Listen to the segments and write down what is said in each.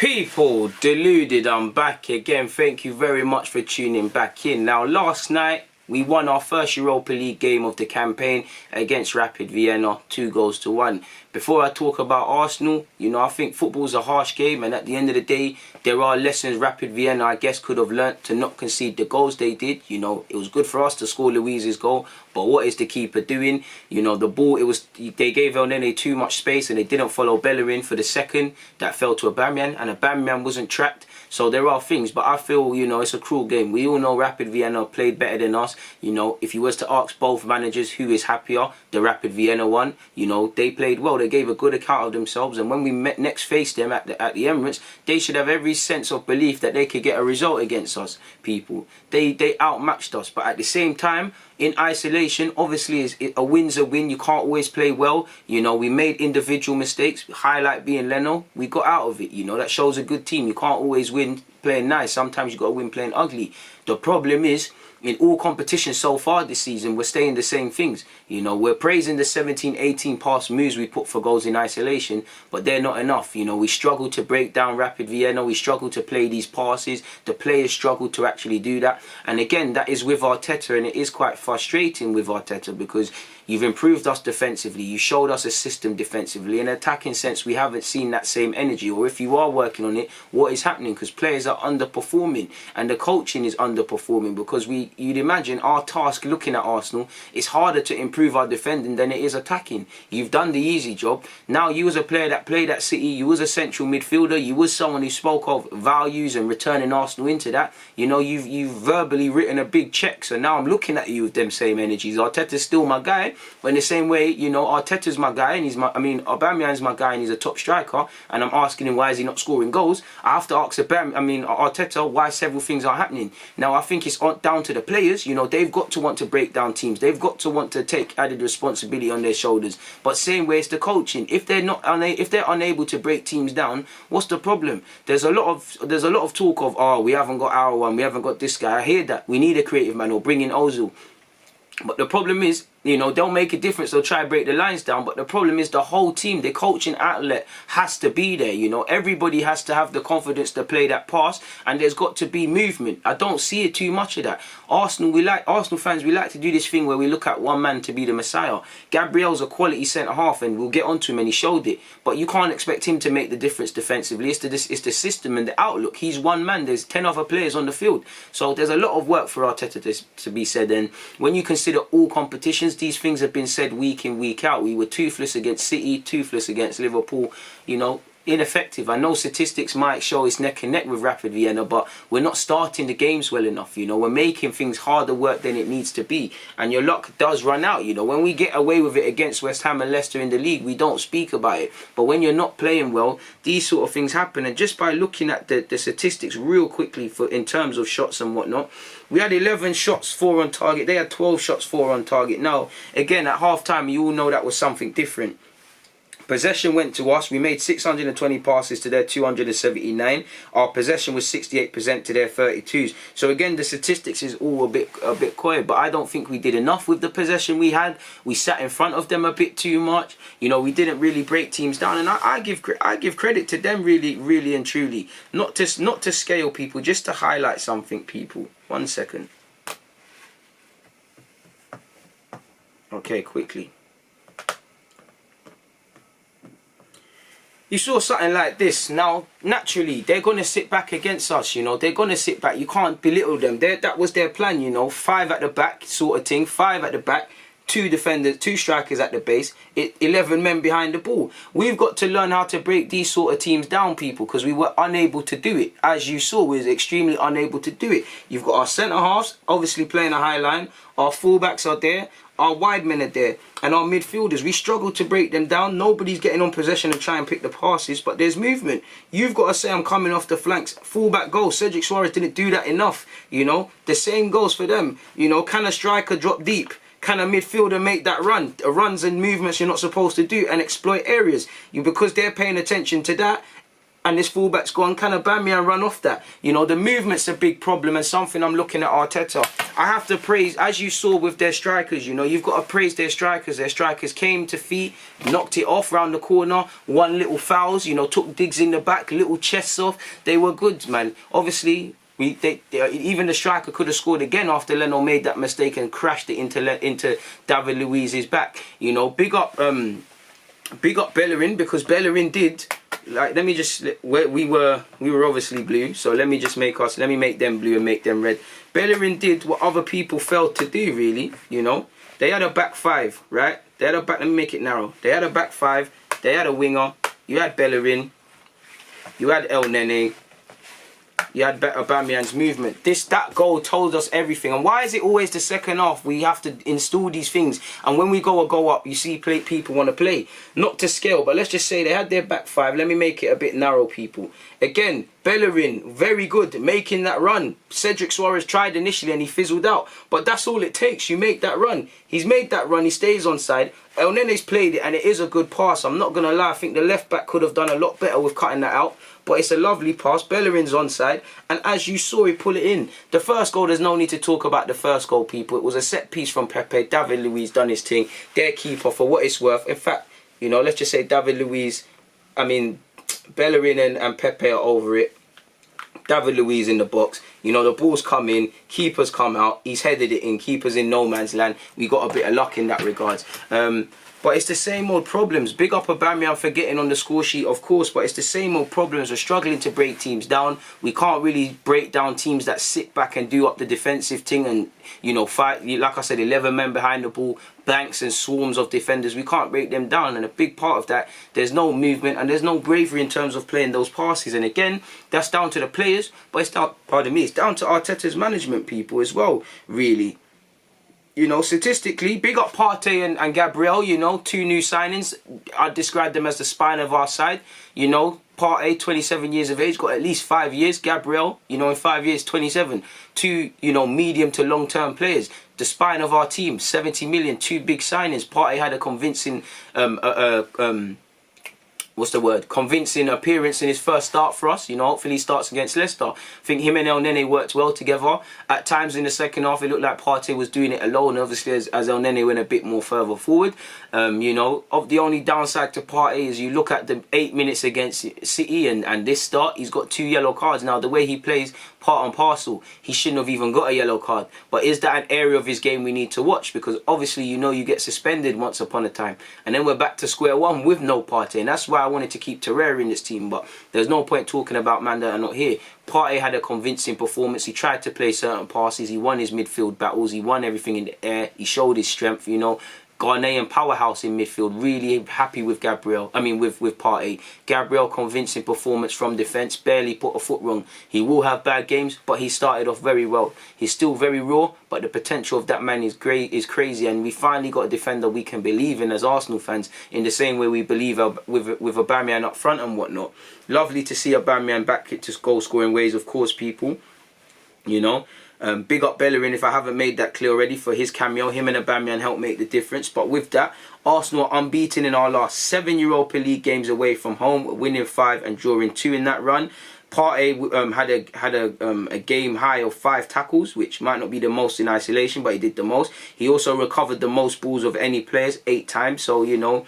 People, Deluded, I'm back again. Thank you very much for tuning back in. Now, last night, we won our first Europa League game of the campaign against Rapid Vienna, 2-1. Before I talk about Arsenal, I think football's a harsh game, and at the end of the day, there are lessons Rapid Vienna, I guess, could have learnt to not concede the goals they did. It was good for us to score Luiz's goal, but what is the keeper doing? The ball, they gave El Nene too much space, and they didn't follow Bellerin for the second. That fell to Aubameyang, and Aubameyang wasn't tracked. So there are things, but I feel, it's a cruel game. We all know Rapid Vienna played better than us. If you was to ask both managers who is happier, the Rapid Vienna one, they played well. They gave a good account of themselves, and when we next faced them at the Emirates, they should have every sense of belief that they could get a result against us, people. They outmatched us, but at the same time, in isolation, obviously a win's a win. You can't always play well. We made individual mistakes, highlight being Leno. We got out of it. That shows a good team. You can't always win playing nice. Sometimes you got to win playing ugly. The problem is, in all competitions so far this season, we're saying the same things. We're praising the 17-18 pass moves we put for goals in isolation, but they're not enough. We struggle to break down Rapid Vienna. We struggle to play these passes. The players struggle to actually do that. And again, that is with Arteta, and it is quite frustrating with Arteta because you've improved us defensively. You showed us a system defensively. In an attacking sense, we haven't seen that same energy. Or if you are working on it, what is happening? Because players are underperforming, and the coaching is underperforming because you'd imagine our task looking at Arsenal, it's harder to improve our defending than it is attacking. You've done the easy job. Now, you as a player that played at City, you was a central midfielder, you was someone who spoke of values and returning Arsenal into that. You've verbally written a big check. So now I'm looking at you with them same energies. Arteta's still my guy, but in the same way, Arteta's my guy, and Aubameyang's my guy, and he's a top striker, and I'm asking him why is he not scoring goals. I have to ask Arteta why several things are happening. Now, I think it's down to the players. They've got to want to break down teams. They've got to want to take added responsibility on their shoulders. But same way, it's the coaching. If they're unable to break teams down, what's the problem? There's a lot of talk of, we haven't got our one, we haven't got this guy. I hear that. We need a creative man, or bring in Ozil. But the problem is, they'll make a difference. They'll try to break the lines down. But the problem is the whole team, the coaching outlet has to be there. Everybody has to have the confidence to play that pass. And there's got to be movement. I don't see it too much of that. Arsenal fans, we like to do this thing where we look at one man to be the messiah. Gabriel's a quality centre-half, and we'll get onto him, and he showed it. But you can't expect him to make the difference defensively. It's the system and the outlook. He's one man. There's 10 other players on the field. So there's a lot of work for Arteta to be said. And when you consider all competitions, these things have been said week in, week out. We were toothless against City, toothless against Liverpool, ineffective. I know statistics might show it's neck and neck with Rapid Vienna, but we're not starting the games well enough. We're making things harder work than it needs to be, and your luck does run out. When we get away with it against West Ham and Leicester in the league, we don't speak about it. But when you're not playing well, these sort of things happen. And just by looking at the statistics real quickly in terms of shots and whatnot, we had 11 shots, 4 on target. They had 12 shots, 4 on target. Now, again, at half-time, you all know that was something different. Possession went to us. We made 620 passes to their 279. Our possession was 68% to their 32s. So again, the statistics is all a bit coy, but I don't think we did enough with the possession we had. We sat in front of them a bit too much. We didn't really break teams down, and I give credit to them really and truly. Not to scale people, just to highlight something, people. 1 second. Okay, quickly. You saw something like this. Now, naturally, they're going to sit back against us, They're going to sit back. You can't belittle them. That was their plan, 5 at the back sort of thing. 5 at the back. 2 defenders, 2 strikers at the base, 11 men behind the ball. We've got to learn how to break these sort of teams down, people, because we were unable to do it. As you saw, we were extremely unable to do it. You've got our centre-halves, obviously playing a high line. Our full-backs are there. Our wide men are there. And our midfielders, we struggle to break them down. Nobody's getting on possession and try and pick the passes, but there's movement. You've got to say, I'm coming off the flanks. Full-back goal. Cedric Suarez didn't do that enough, The same goes for them. Can a striker drop deep? Can a midfielder make that run? Runs and movements you're not supposed to do and exploit areas. Because they're paying attention to that, and this fullback's gone, can Aubameyang run off that? You know, the movement's a big problem and something I'm looking at Arteta. I have to praise, as you saw with their strikers, you know, you've got to praise their strikers. Their strikers came to feet, knocked it off round the corner, one little fouls, you know, took digs in the back, little chests off. They were good, man. Obviously, even the striker could have scored again after Leno made that mistake and crashed it into David Luiz's back. You know, big up Bellerin, because Bellerin did, like, let me just, we were obviously blue, so let me make them blue and make them red. Bellerin did what other people failed to do, really. You know, they had a back five, right? They had a back, let me make it narrow. They had a back five, they had a winger, you had Bellerin, you had El Nene, you had Aubameyang's movement. That goal told us everything. And why is it always the second half we have to install these things? And when we go up, you see people want to play. Not to scale, but let's just say they had their back five. Let me make it a bit narrow, people. Again, Bellerin, very good, making that run. Cedric Suarez tried initially and he fizzled out. But that's all it takes. You make that run. He's made that run. He stays onside. El Nene's played it and it is a good pass. I'm not going to lie. I think the left back could have done a lot better with cutting that out. But it's a lovely pass. Bellerin's onside. And as you saw, he pull it in. The first goal, there's no need to talk about the first goal, people. It was a set piece from Pepe. David Luiz done his thing. Their keeper, for what it's worth. In fact, you know, let's just say David Luiz, Bellerin and Pepe are over it. David Luiz in the box. You know, the ball's come in. Keeper's come out. He's headed it in. Keeper's in no man's land. We got a bit of luck in that regards. But it's the same old problems. Big up Aubameyang for getting on the score sheet, of course, but it's the same old problems. We're struggling to break teams down. We can't really break down teams that sit back and do up the defensive thing and, you know, fight. Like I said, 11 men behind the ball, banks and swarms of defenders. We can't break them down. And a big part of that, there's no movement and there's no bravery in terms of playing those passes. And again, that's down to the players, but it's down, pardon me, it's down to Arteta's management people as well, really. You know, statistically, big up Partey and Gabriel, you know, two new signings. I describe them as the spine of our side. You know, Partey, 27 years of age, got at least 5 years. Gabriel, you know, in 5 years, 27. Two, you know, medium to long-term players. The spine of our team, 70 million, two big signings. Partey had a convincing, convincing appearance in his first start for us. You know, hopefully he starts against Leicester. I think him and El Nene worked well together. At times in the second half, it looked like Partey was doing it alone, obviously, as El Nene went a bit more further forward. You know, the only downside to Partey is you look at the 8 minutes against City and this start, he's got 2 yellow cards. Now, the way he plays, part and parcel, he shouldn't have even got a yellow card. But is that an area of his game we need to watch? Because obviously, you know, you get suspended once upon a time. And then we're back to square one with no Partey. And that's why I wanted to keep Torreira in this team. But there's no point talking about man that are not here. Partey had a convincing performance. He tried to play certain passes. He won his midfield battles. He won everything in the air. He showed his strength, you know. Ghanaian powerhouse in midfield. Really happy with Gabriel. with Partey. Gabriel, convincing performance from defence. Barely put a foot wrong. He will have bad games, but he started off very well. He's still very raw, but the potential of that man is great, is crazy. And we finally got a defender we can believe in as Arsenal fans, in the same way we believe with Aubameyang up front and whatnot. Lovely to see Aubameyang back to goal scoring ways, of course, people. You know. Big up Bellerin, if I haven't made that clear already, for his cameo. Him and Aubameyang helped make the difference. But with that, Arsenal are unbeaten in our last 7 Europa League games away from home, winning 5 and drawing 2 in that run. Partey had a game high of 5 tackles, which might not be the most in isolation, but he did the most. He also recovered the most balls of any players, 8 times. So, you know,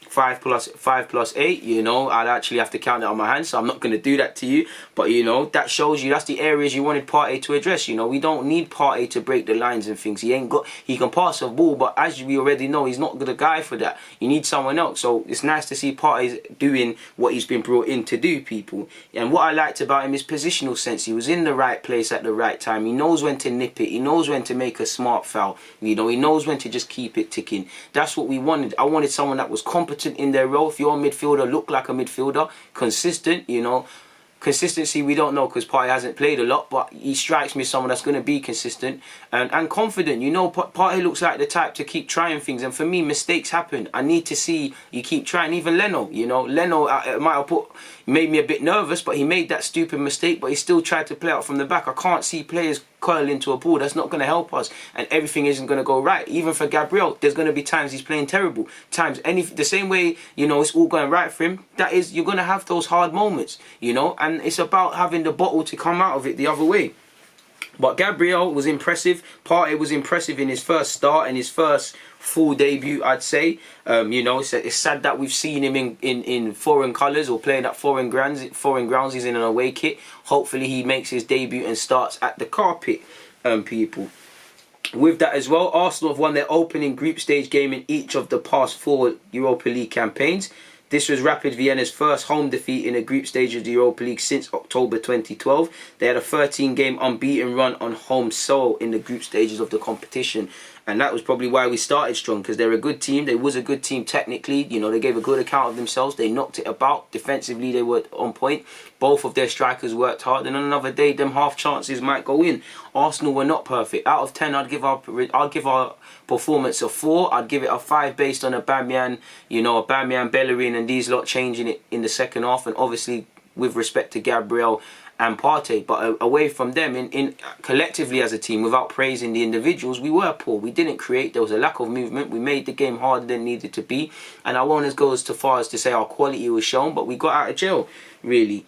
5 plus 8, you know, I'd actually have to count it on my hand, so I'm not going to do that to you. But, you know, that shows you that's the areas you wanted Partey to address. You know, we don't need Partey to break the lines and things. He can pass a ball, but as we already know, he's not the guy for that. You need someone else. So it's nice to see Partey doing what he's been brought in to do, people. And what I liked about him is positional sense. He was in the right place at the right time. He knows when to nip it. He knows when to make a smart foul. You know, he knows when to just keep it ticking. That's what we wanted. I wanted someone that was competent in their role. If you're a midfielder, look like a midfielder, consistent, you know. Consistency, we don't know because Partey hasn't played a lot, but he strikes me as someone that's going to be consistent and confident. You know, Partey looks like the type to keep trying things. And for me, mistakes happen. I need to see you keep trying. Even Leno, you know, Leno might have made me a bit nervous, but he made that stupid mistake, but he still tried to play out from the back. I can't see players curl into a ball. That's not going to help us, and everything isn't going to go right. Even for Gabriel, there's going to be times he's playing terrible. Times the same way, you know, it's all going right for him. That is, you're going to have those hard moments, you know, and it's about having the bottle to come out of it the other way. But Gabriel was impressive. Partey was impressive in his first start and his first full debut, I'd say. You know, it's sad that we've seen him in foreign colours or playing at foreign grounds. He's in an away kit. Hopefully he makes his debut and starts at the carpet, people. With that as well, Arsenal have won their opening group stage game in each of the past 4 Europa League campaigns. This was Rapid Vienna's first home defeat in a group stage of the Europa League since October 2012. They had a 13-game unbeaten run on home soil in the group stages of the competition. And that was probably why we started strong, because they're a good team. They was a good team technically. You know, they gave a good account of themselves. They knocked it about. Defensively, they were on point. Both of their strikers worked hard. And on another day, them half chances might go in. Arsenal were not perfect. Out of 10, I'd give our performance a 4. I'd give it a 5 based on Aubameyang, you know, Aubameyang, Bellerin and these lot changing it in the second half. And obviously, with respect to Gabriel and Partey, but away from them, in collectively as a team, without praising the individuals, we were poor. We didn't create. There was a lack of movement. We made the game harder than it needed to be, and I won't go as far as to say our quality was shown, but we got out of jail, really.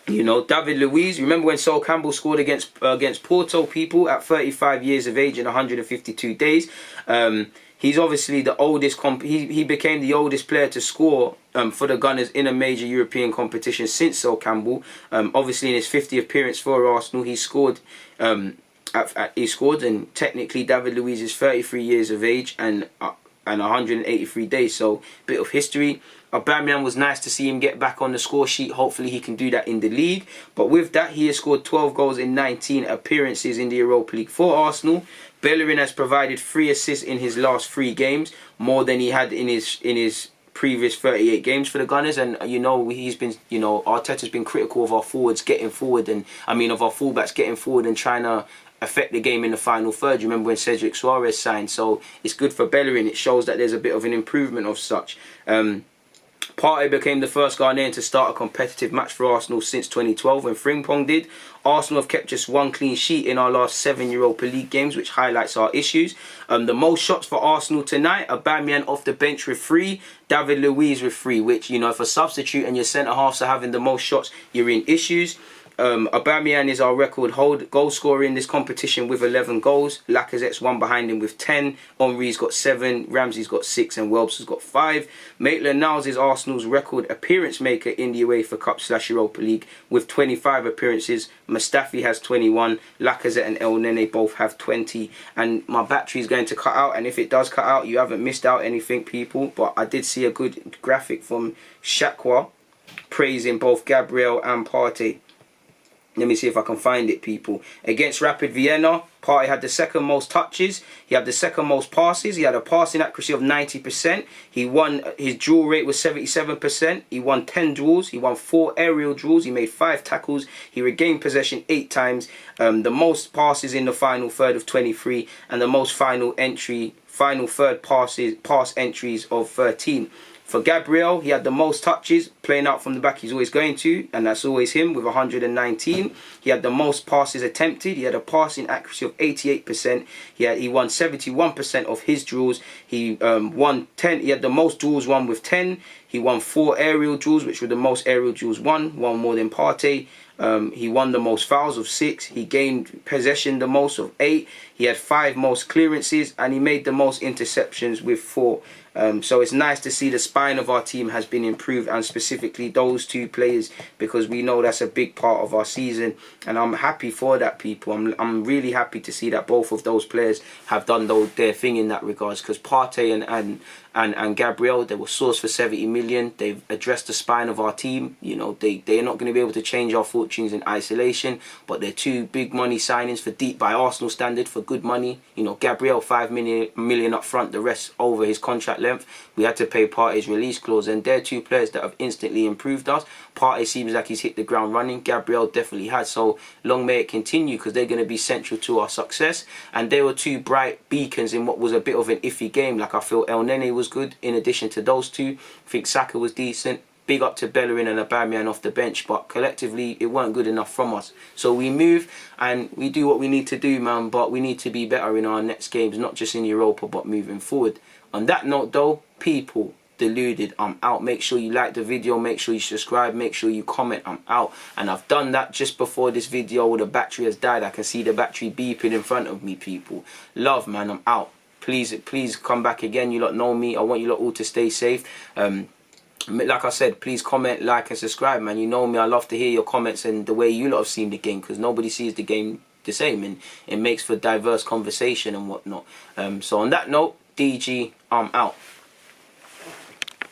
You know, David Luiz, remember when Sol Campbell scored against Porto, people, at 35 years of age in 152 days. He's obviously the oldest. He became the oldest player to score for the Gunners in a major European competition since Sol Campbell. Obviously, in his 50th appearance for Arsenal, he scored. And technically, David Luiz is 33 years of age and 183 days. So, bit of history. Aubameyang, was nice to see him get back on the score sheet. Hopefully he can do that in the league. But with that, he has scored 12 goals in 19 appearances in the Europa League for Arsenal. Bellerin has provided 3 assists in his last 3 games, more than he had in his previous 38 games for the Gunners. And you know, he's been, you know, Arteta's been critical of our forwards getting forward, and of our fullbacks getting forward and trying to affect the game in the final third. You remember when Cedric Suarez signed? So it's good for Bellerin. It shows that there's a bit of an improvement of such. Partey became the first Ghanaian to start a competitive match for Arsenal since 2012 when Frimpong did. Arsenal have kept just 1 clean sheet in our last 7 Europa League games, which highlights our issues. The most shots for Arsenal tonight, Aubameyang off the bench with 3, David Luiz with 3, which, you know, if a substitute and your centre-halves are having the most shots, you're in issues. Aubameyang is our record goal scorer in this competition with 11 goals. Lacazette's 1 behind him with 10. Henry's got 7. Ramsey's got 6. And Welbs has got 5. Maitland-Niles is Arsenal's record appearance maker in the UEFA Cup / Europa League with 25 appearances. Mustafi has 21. Lacazette and El Nene both have 20. And my battery is going to cut out. And if it does cut out, you haven't missed out anything, people. But I did see a good graphic from Shakwa praising both Gabriel and Partey. Let me see if I can find it, people. Against Rapid Vienna, Partey had the second most touches. He had the second most passes. He had a passing accuracy of 90%. He won, his duel rate was 77%. He won 10 duels. He won 4 aerial duels. He made 5 tackles. He regained possession 8 times. The most passes in the final third of 23. And the most final third pass entries of 13. For Gabriel, he had the most touches, playing out from the back he's always going to, and that's always him with 119. He had the most passes attempted. He had a passing accuracy of 88%. He won 71% of his duels. He won 10. He had the most duels won with 10. He won 4 aerial duels, which were the most aerial duels won, 1 more than Partey. He won the most fouls of 6. He gained possession the most of 8. He had 5 most clearances, and he made the most interceptions with 4. So it's nice to see the spine of our team has been improved, and specifically those 2 players, because we know that's a big part of our season, and I'm happy for that, people. I'm really happy to see that both of those players have done their thing in that regards, because Partey and Gabriel, they were sourced for 70 million. They've addressed the spine of our team. You know, they are not going to be able to change our fortunes in isolation, but they're two big money signings for deep by Arsenal standard for good money. You know, Gabriel, 5 million up front, the rest over his contract length. We had to pay Partey's release clause, and they're two players that have instantly improved us. Partey seems like he's hit the ground running. Gabriel definitely has, so long may it continue, because they're going to be central to our success. And they were two bright beacons in what was a bit of an iffy game. Like, I feel El Nene was good in addition to those two. I think Saka was decent. Big up to Bellerin and Aubameyang off the bench, but collectively it weren't good enough from us. So we move and we do what we need to do, man, but we need to be better in our next games, not just in Europa, but moving forward. On that note though, people, Deluded, I'm out. Make sure you like the video, make sure you subscribe, make sure you comment. I'm out. And I've done that just before this video where the battery has died. I can see the battery beeping in front of me, people. Love, man, I'm out. Please come back again. You lot know me. I want you lot all to stay safe. Like I said, please comment, like and subscribe, man. You know me, I love to hear your comments and the way you lot have seen the game, because nobody sees the game the same, and it makes for diverse conversation and whatnot. So on that note, DG, I'm out.